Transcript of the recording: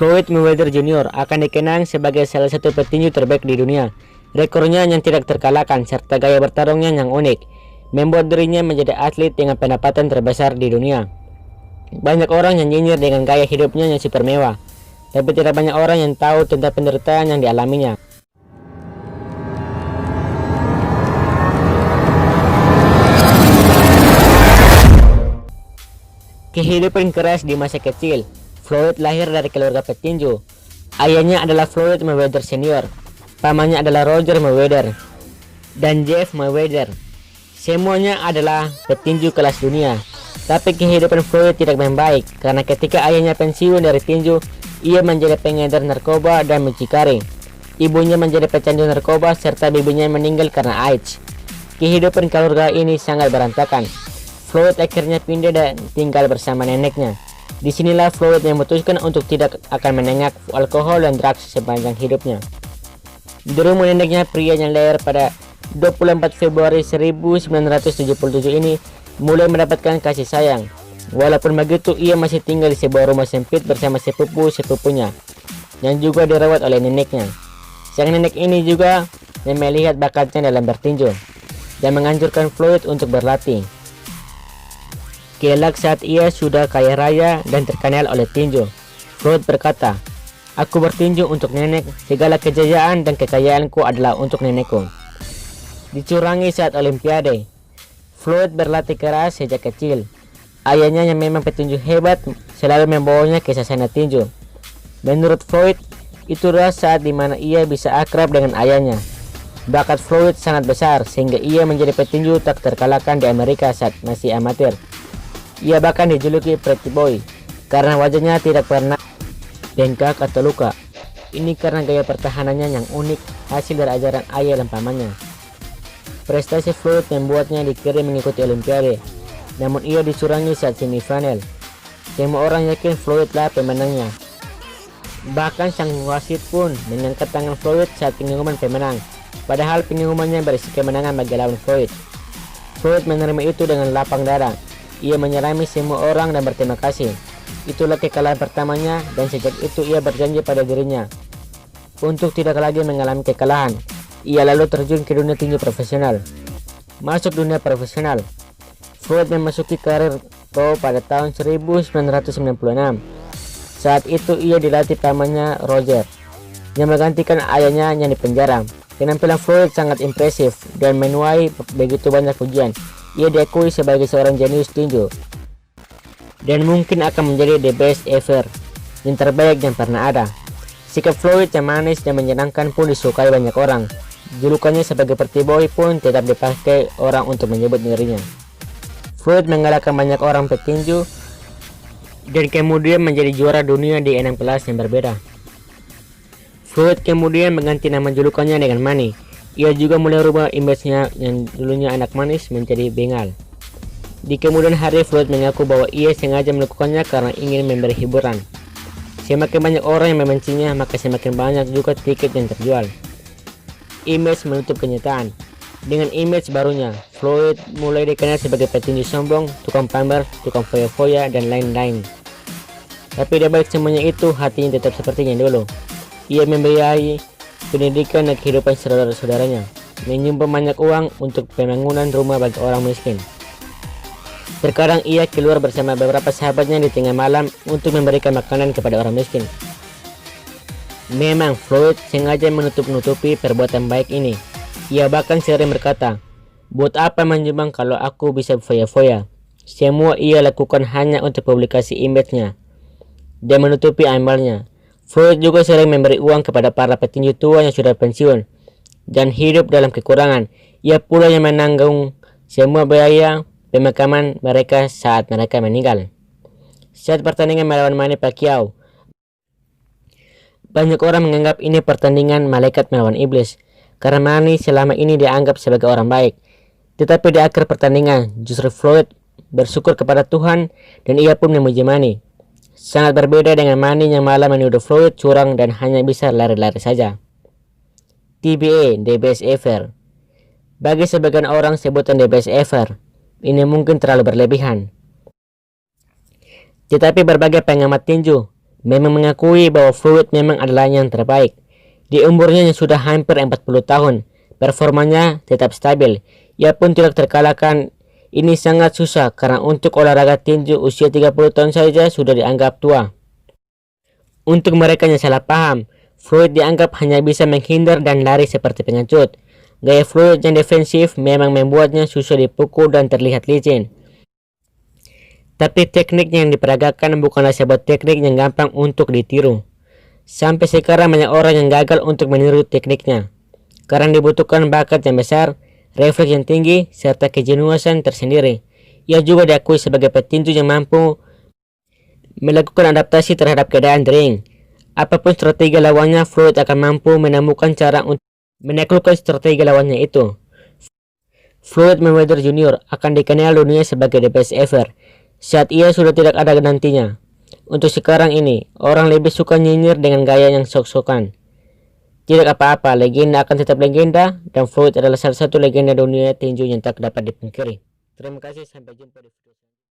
Floyd Mayweather Jr. akan dikenang sebagai salah satu petinju terbaik di dunia. Rekornya yang tidak terkalahkan serta gaya bertarungnya yang unik membuat dirinya menjadi atlet dengan pendapatan terbesar di dunia. Banyak orang yang nyinyir dengan gaya hidupnya yang super mewah, tapi tidak banyak orang yang tahu tentang penderitaan yang dialaminya. Kehidupan keras di masa kecil. Floyd lahir dari keluarga petinju. Ayahnya adalah Floyd Mayweather Senior, pamannya adalah Roger Mayweather, dan Jeff Mayweather. Semuanya adalah petinju kelas dunia. Tapi kehidupan Floyd tidak membaik karena ketika ayahnya pensiun dari tinju, ia menjadi pengedar narkoba dan mucikari. Ibunya menjadi pecandu narkoba serta bibinya meninggal karena AIDS. Kehidupan keluarga ini sangat berantakan. Floyd akhirnya pindah dan tinggal bersama neneknya. Disinilah Floyd memutuskan untuk tidak akan menenggak alkohol dan drugs sepanjang hidupnya. Di rumah neneknya, pria yang lahir pada 24 Februari 1977 ini mulai mendapatkan kasih sayang. Walaupun begitu, ia masih tinggal di sebuah rumah sempit bersama sepupu-sepupunya yang juga dirawat oleh neneknya. Sang nenek ini juga yang melihat bakatnya dalam bertinju dan menganjurkan Floyd untuk berlatih. Kelak saat ia sudah kaya raya dan terkenal oleh tinju, Floyd berkata, "Aku bertinju untuk nenek, segala kejayaan dan kekayaanku adalah untuk nenekku." Dicurangi saat Olimpiade. Floyd berlatih keras sejak kecil. Ayahnya yang memang petinju hebat selalu membawanya ke sasana tinju. Menurut Floyd, itulah saat dimana ia bisa akrab dengan ayahnya. Bakat Floyd sangat besar sehingga ia menjadi petinju tak terkalahkan di Amerika saat masih amatir. Ia bahkan dijuluki Pretty Boy karena wajahnya tidak pernah bengkak atau luka. Ini karena gaya pertahanannya yang unik hasil dari ajaran ayah dan pamannya. Prestasi Floyd membuatnya dikirim mengikuti Olimpiade, namun ia dicurangi saat semifinal. Semua orang yakin Floyd lah pemenangnya. Bahkan sang wasit pun mengangkat tangan Floyd saat pengumuman pemenang, padahal pengumumannya berisi kemenangan bagi lawan Floyd. Floyd menerima itu dengan lapang dada. Ia menyelami semua orang dan berterima kasih. Itulah kekalahan pertamanya dan sejak itu ia berjanji pada dirinya untuk tidak lagi mengalami kekalahan. Ia lalu terjun ke dunia tinju profesional. Masuk dunia profesional, Floyd memasuki karir pro pada tahun 1996. Saat itu ia dilatih pamannya Roger yang menggantikan ayahnya yang dipenjara. Penampilan Floyd sangat impresif dan menuai begitu banyak pujian. Ia diakui sebagai seorang jenius tinju dan mungkin akan menjadi the best ever, yang terbaik yang pernah ada. Sikap Floyd yang manis dan menyenangkan pun disukai banyak orang. Julukannya sebagai Pretty Boy pun tetap dipakai orang untuk menyebut dirinya. Floyd mengalahkan banyak orang petinju dan kemudian menjadi juara dunia di 6 kelas yang berbeda. Floyd kemudian mengganti nama julukannya dengan Money. Ia juga mulai rubah image-nya yang dulunya anak manis menjadi bengal. Di kemudian hari, Floyd mengaku bahwa ia sengaja melakukannya karena ingin memberi hiburan. Semakin banyak orang yang membencinya, maka semakin banyak juga tiket yang terjual. Image menutup kenyataan. Dengan image barunya, Floyd mulai dikenal sebagai petinju sombong, tukang pamer, tukang foya-foya, dan lain-lain. Tapi di balik semuanya itu, hatinya tetap seperti yang dulu. Ia membiayai pendidikan dan kehidupan saudara-saudaranya, menyumbang banyak uang untuk pembangunan rumah bagi orang miskin. Terkadang ia keluar bersama beberapa sahabatnya di tengah malam untuk memberikan makanan kepada orang miskin. Memang Floyd sengaja menutup-nutupi perbuatan baik ini. Ia bahkan sering berkata, "Buat apa menyumbang kalau aku bisa foya-foya?" Semua ia lakukan hanya untuk publikasi image-nya dan menutupi amalnya. Floyd juga sering memberi uang kepada para petinju tua yang sudah pensiun dan hidup dalam kekurangan. Ia pula yang menanggung semua biaya pemakaman mereka saat mereka meninggal. Saat pertandingan melawan Manny Pacquiao, banyak orang menganggap ini pertandingan malaikat melawan iblis karena Manny selama ini dianggap sebagai orang baik. Tetapi di akhir pertandingan, justru Floyd bersyukur kepada Tuhan dan ia pun memuji Manny. Sangat berbeda dengan Manny yang malah menuduh Floyd curang dan hanya bisa lari-lari saja. TBA, the best ever. Bagi sebagian orang, sebutan the best ever ini mungkin terlalu berlebihan. Tetapi berbagai pengamat tinju memang mengakui bahwa Floyd memang adalah yang terbaik. Di umurnya yang sudah hampir 40 tahun, performanya tetap stabil. Ia pun tidak terkalahkan. Ini sangat susah karena untuk olahraga tinju usia 30 tahun saja sudah dianggap tua. Untuk mereka yang salah paham, Floyd dianggap hanya bisa menghindar dan lari seperti pengecut. Gaya Floyd yang defensif memang membuatnya susah dipukul dan terlihat licin. Tapi teknik yang diperagakan bukanlah sebuah teknik yang gampang untuk ditiru. Sampai sekarang banyak orang yang gagal untuk meniru tekniknya, karena dibutuhkan bakat yang besar, refleks yang tinggi, serta kejenuhan tersendiri. Ia juga diakui sebagai petinju yang mampu melakukan adaptasi terhadap keadaan ring. Apapun strategi lawannya, Floyd akan mampu menemukan cara untuk menaklukkan strategi lawannya itu. Floyd Mayweather Jr. akan dikenal dunia sebagai the best ever saat ia sudah tidak ada nantinya. Untuk sekarang ini, orang lebih suka nyinyir dengan gaya yang sok-sokan. Tidak apa-apa, legenda akan tetap legenda, dan Floyd adalah salah satu legenda dunia tinju yang tak dapat dipungkiri. Terima kasih, sampai jumpa di video selanjutnya.